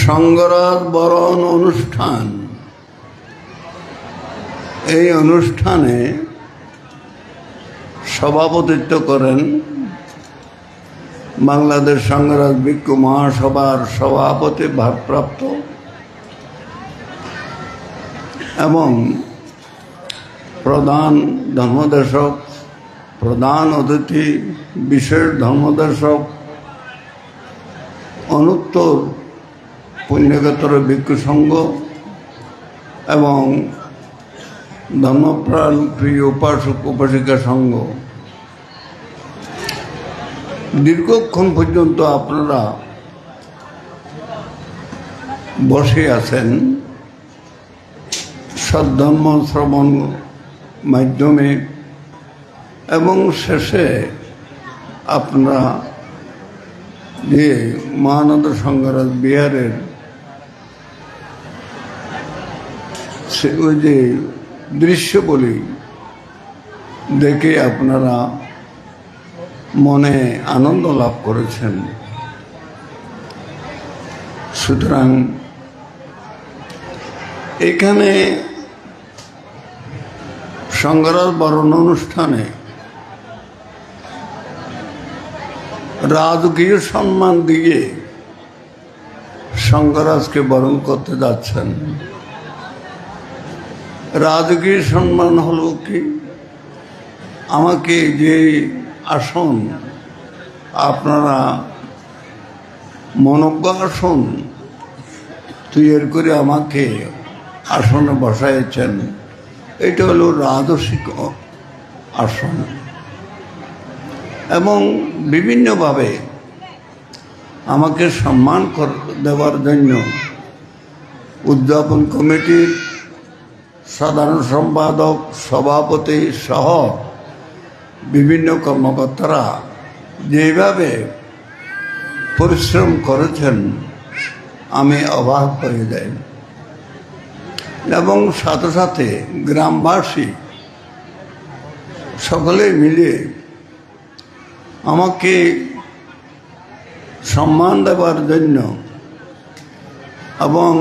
সংগরাজ বরণ অনুষ্ঠান। এই অনুষ্ঠানে সভাপতিত্ব করেন বাংলাদেশ সংগরাজ ভিক্ষু মহাসভার সভাপতি ভারপ্রাপ্ত এবং প্রধান ধর্মদেশক, প্রধান অতিথি, বিশেষ ধর্মদেশক, অনুত্তর পুণ্যক্ষেত্র ভিক্ষু সংঘ এবং ধর্মপ্রাণ প্রিয় উপাসক উপাসিকা সংঘ। দীর্ঘক্ষণ পর্যন্ত আপনারা বসে আছেন সদ্ধর্ম শ্রবণ মাধ্যমে এবং শেষে আপনারা যে মহানন্দ সংগরাজ বিহারের ওই যে দৃশ্যগুলি দেখে আপনারা মনে আনন্দ লাভ করেছেন। সুতরাং এখানে সংগরাজ বরণ অনুষ্ঠানে রাজকীয় সম্মান দিয়ে সংগরাজকে বরণ করতে যাচ্ছেন। রাজকীয় সম্মান হলো কি, আমাকে যে আসন আপনারা মনোজ্ঞ আসন তৈরি করে আমাকে আসনে বসাইছেন, এটা হলো রাজসিক আসন এবং বিভিন্নভাবে আমাকে সম্মান দেওয়ার জন্য উদযাপন কমিটির সাধারণ সম্পাদক, সভাপতি সহ বিভিন্ন কর্মকর্তারা যেভাবে পরিশ্রম করেছেন আমি অবাক হয়ে যাই এবং সাথে সাথে গ্রামবাসী সকলে মিলে আমাকে সম্মান দেওয়ার জন্য এবং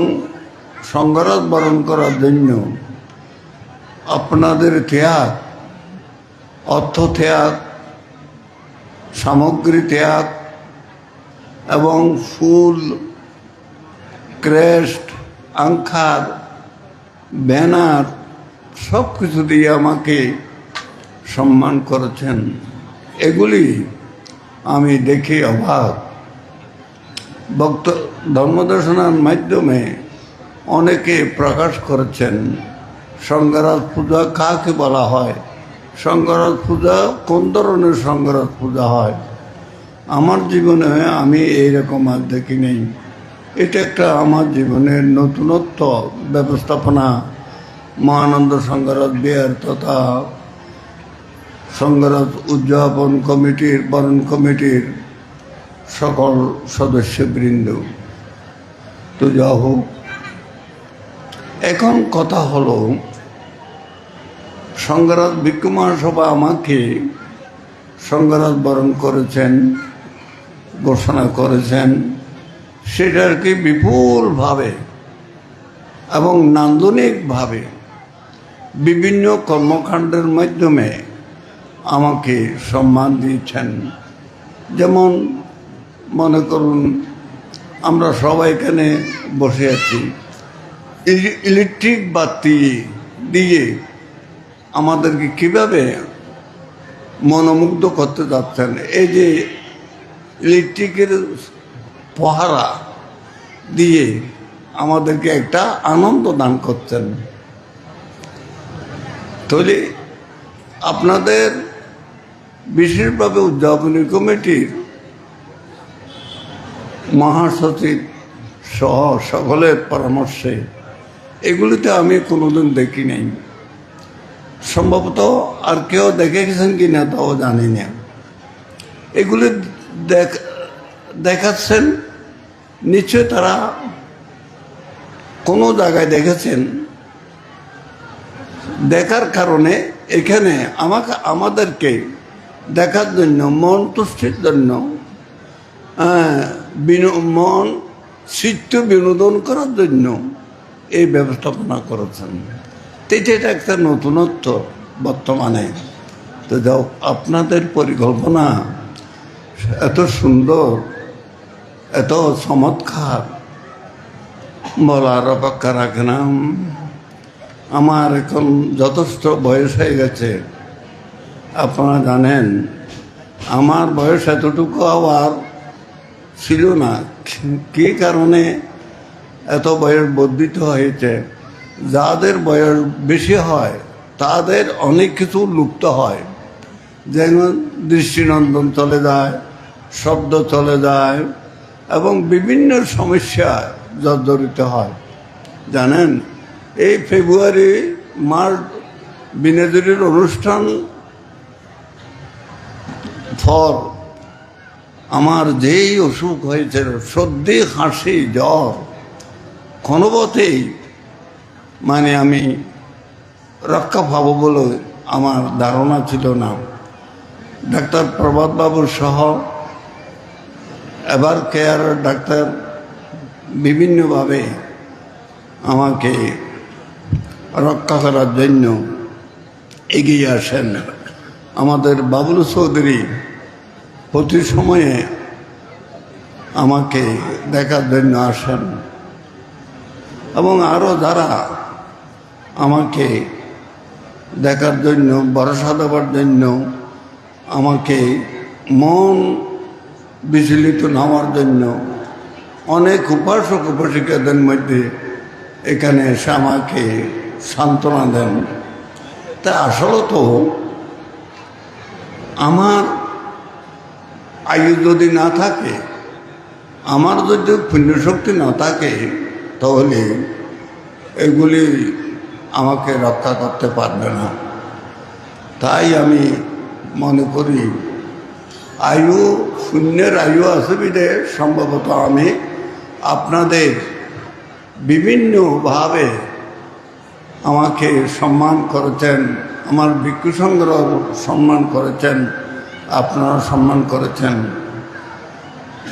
সংগরাজ বরণ করার জন্য আপনাদের ত্যাগ, অর্থ ত্যাগ, সামগ্রী ত্যাগ এবং ফুল, ক্রেস্ট, আংখার, ব্যানার সব কিছু দিয়ে আমাকে সম্মান করেছেন। এগুলি আমি দেখে অবাক। ধর্মদর্শনের মাধ্যমে অনেকে প্রকাশ করেছেন সংগরাজ পূজা কাকে বলা হয়, সংগরাজ পূজা কোন ধরনের সংগরাজ পূজা হয়। আমার জীবনে আমি এইরকম আর দেখি নেই। এটা একটা আমার জীবনের নতুনত্ব ব্যবস্থাপনা মহানন্দ সংগরাজ বিহার তথা সংগরাজ উদযাপন কমিটির, বরণ কমিটির সকল সদস্যবৃন্দ। তো যা হোক, এখন কথা হলো সংগরাজ ভিক্ষু মহাসভা আমাকে সংগরাজ বরণ করেছেন, ঘোষণা করেছেন, সেটাকে বিপুলভাবে এবং নান্দনিকভাবে বিভিন্ন কর্মকাণ্ডের মাধ্যমে আমাকে সম্মান দিয়েছেন। যেমন মনে করুন, আমরা সবাই এখানে বসে আছি, ইলেকট্রিক বাতি দিয়ে আমাদেরকে কিভাবে মনোমুগ্ধ করতে যাচ্ছেন। এই যে ইলেকট্রিকের পহারা দিয়ে আমাদেরকে একটা আনন্দ দান করছেন। তাহলে আপনাদের বিশেষভাবে উদযাপনী কমিটির মহাসচিব সহ সকলের পরামর্শে এগুলিতে আমি কোনোদিন দেখি নাই। সম্ভবত আর কেউ দেখে গেছেন কি না তাও জানি না। এগুলি দেখাচ্ছেন, নিশ্চয় তারা কোনো জায়গায় দেখেছেন। দেখার কারণে এখানে আমাদেরকে দেখার জন্য, মন তুষ্টির জন্য, মন চিত্ত বিনোদন করার জন্য এই ব্যবস্থাপনা করেছেন। এটা একটা নতুনত্ব বর্তমানে। তো যাও, আপনাদের পরিকল্পনা এত সুন্দর, এত চমৎকার, বলার অপেক্ষা রাখে না। আমার এখন যথেষ্ট বয়স হয়ে গেছে। আপনারা জানেন আমার বয়স এতটুকু আবার ছিল না। কী কারণে এত বয়স বর্ধিত হয়েছে? যাদের বয়স বেশি হয় তাদের অনেক কিছু লুপ্ত হয়, যেমন দৃষ্টিনন্দন চলে যায়, শব্দ চলে যায় এবং বিভিন্ন সমস্যায় জর্জরিত হয়। জানেন, এই ফেব্রুয়ারি মার্চ বিনোদনের অনুষ্ঠান ফল আমার যেই অসুখ হয়েছে, সর্দি, হাসি, জ্বর, কোনোমতেই মানে আমি রক্ষা পাবো বলে আমার ধারণা ছিল না। ডাক্তার প্রভাতবাবুর সহ এবার কেয়ারের ডাক্তার বিভিন্নভাবে আমাকে রক্ষা করার জন্য এগিয়ে আসেন। আমাদের বাবুল চৌধুরী প্রতি সময়ে আমাকে দেখার জন্য আসেন এবং আরও যারা আমাকে দেখার জন্য, ভরসা দেওয়ার জন্য, আমাকে মন বিচলিত নেওয়ার জন্য অনেক উপাসক উপাসিকাদের মধ্যে এখানে এসে আমাকে সান্ত্বনা দেন। তা আসলে তো আমার আয়ু যদি না থাকে, আমার যদি পুণ্যশক্তি না থাকে, তাহলে এগুলি আমাকে রক্ষা করতে পারবে না। তাই আমি মনে করি আয়ু, শূন্যের আয়ু আছে বিধে সম্ভবত আমি আপনাদের বিভিন্নভাবে আমাকে সম্মান করেছেন, আমার ভিক্ষু সংগ্রহ সম্মান করেছেন, আপনারা সম্মান করেছেন।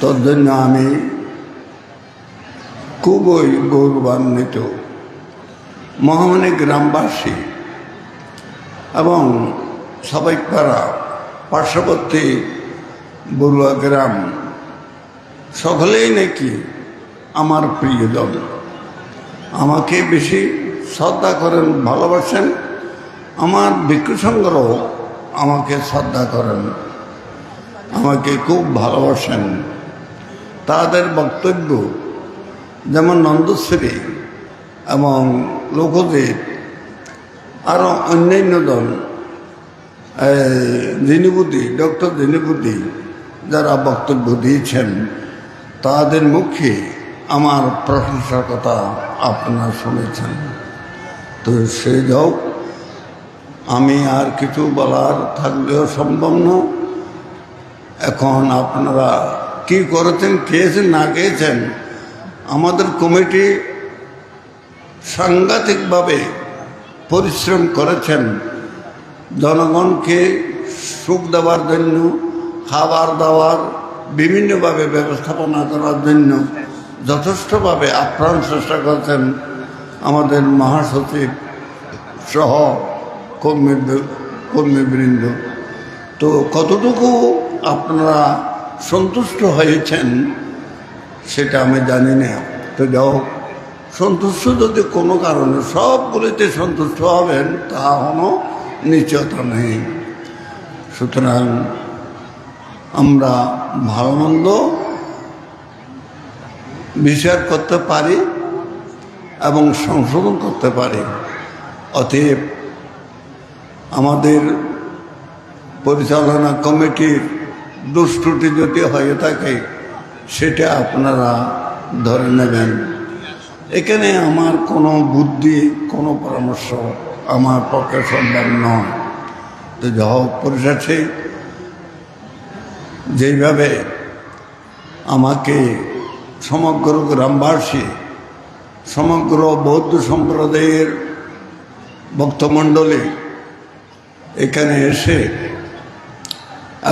তোর জন্য আমি খুবই গৌরবান্বিত। মহামানী গ্রামবাসী এবং সবাইপাড়া, পার্শ্ববর্তী বড়ুয়া গ্রাম সকলেই নাকি আমার প্রিয়জন, আমাকে বেশি শ্রদ্ধা করেন, ভালোবাসেন। আমার ভিক্ষু সংগ্রহ আমাকে শ্রদ্ধা করেন, আমাকে খুব ভালোবাসেন। তাদের বক্তব্য যেমন নন্দশ্রী এবং লোকজিৎ, আরও অন্যান্য জন, জিনিবুদ্দি, ডক্টর জিনিবুদ্দি যারা বক্তব্য দিয়েছেন, তাদের মুখে আমার প্রশংসার কথা আপনারা শুনেছেন। তো সে যাও, আমি আর কিছু বলার থাকলেও সম্ভব না। এখন আপনারা কি করেছেন, খেয়েছেন না খেয়েছেন, আমাদের কমিটি সাংঘাতিকভাবে পরিশ্রম করেছেন জনগণকে সুখ দেওয়ার জন্য, খাবার দাবার বিভিন্নভাবে ব্যবস্থাপনা করার জন্য যথেষ্টভাবে আপ্রাণ চেষ্টা করেছেন আমাদের মহাসচিব সহ কর্মীবৃন্দ। তো কতটুকু আপনারা সন্তুষ্ট হয়েছেন সেটা আমি জানি না। তো যাও, সন্তুষ্ট যদি কোনো কারণে সবগুলিতে সন্তুষ্ট হবেন তা কোনো নিশ্চয়তা নেই। সুতরাং আমরা ভালো মন্দ বিচার করতে পারি এবং সংশোধন করতে পারি। অতএব আমাদের পরিচালনা কমিটির দুষ্টুটি যদি হয়ে থাকে সেটা আপনারা ধরে নেবেন। এখানে আমার কোনো বুদ্ধি, কোনো পরামর্শ আমার পক্ষে সম্ভব নয়। তো যা হোক, পরিশেষে যেইভাবে আমাকে সমগ্র গ্রামবাসী, সমগ্র বৌদ্ধ সম্প্রদায়ের ভক্তমণ্ডলী এখানে এসে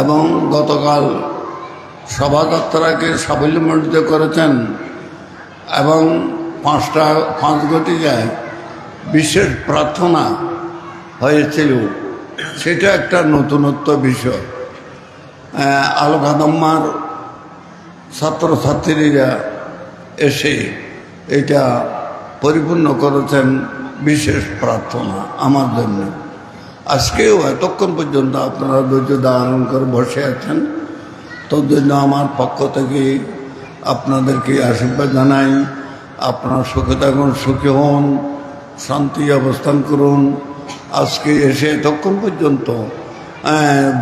এবং গতকাল শোভাযাত্রাকে সাফল্যমণ্ডিত করেছেন এবং 5 ঘটিকায় বিশেষ প্রার্থনা হয়েছিল, সেটা একটা নতুনত্ব বিষয়। আল খাদাম্মার ছাত্রছাত্রীরা এসে এটা পরিপূর্ণ করেছেন বিশেষ প্রার্থনা আমার জন্য। আজকেও এতক্ষণ পর্যন্ত আপনারা ধৈর্য ধারণ করে বসে আছেন, তোর জন্য আমার পক্ষ থেকে আপনাদেরকে আশীর্বাদ জানাই। আপনারা সুখে থাকুন, সুখী হন, শান্তি অবস্থান করুন। আজকে এসে এতক্ষণ পর্যন্ত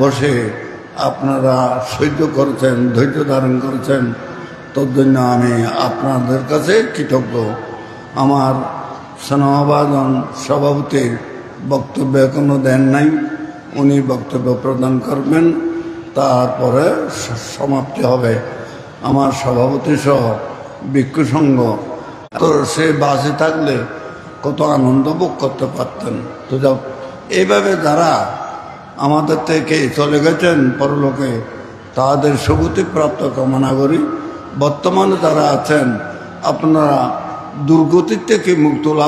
বসে আপনারা সহ্য করেছেন, ধৈর্য ধারণ করেছেন, তোর জন্য আমি আপনাদের কাছে কৃতজ্ঞ। আমার স্নেহভাজন সভাপতির বক্তব্য এখনো দেন নাই, উনি বক্তব্য প্রদান করবেন, তারপরে সমাপ্তি হবে। আমার সভাপতি সহ ভিক্ষু সংঘ, তো সে বাসে থাকলে কত আনন্দ ভোগ করতে পারতেন। তো যাও, এইভাবে যারা আমাদের থেকে চলে গেছেন পরলোকে, তাদের সুগতি প্রাপ্ত কামনা করি। বর্তমানে যারা আছেন, আপনারা দুর্গতির থেকে মুক্ত লাভ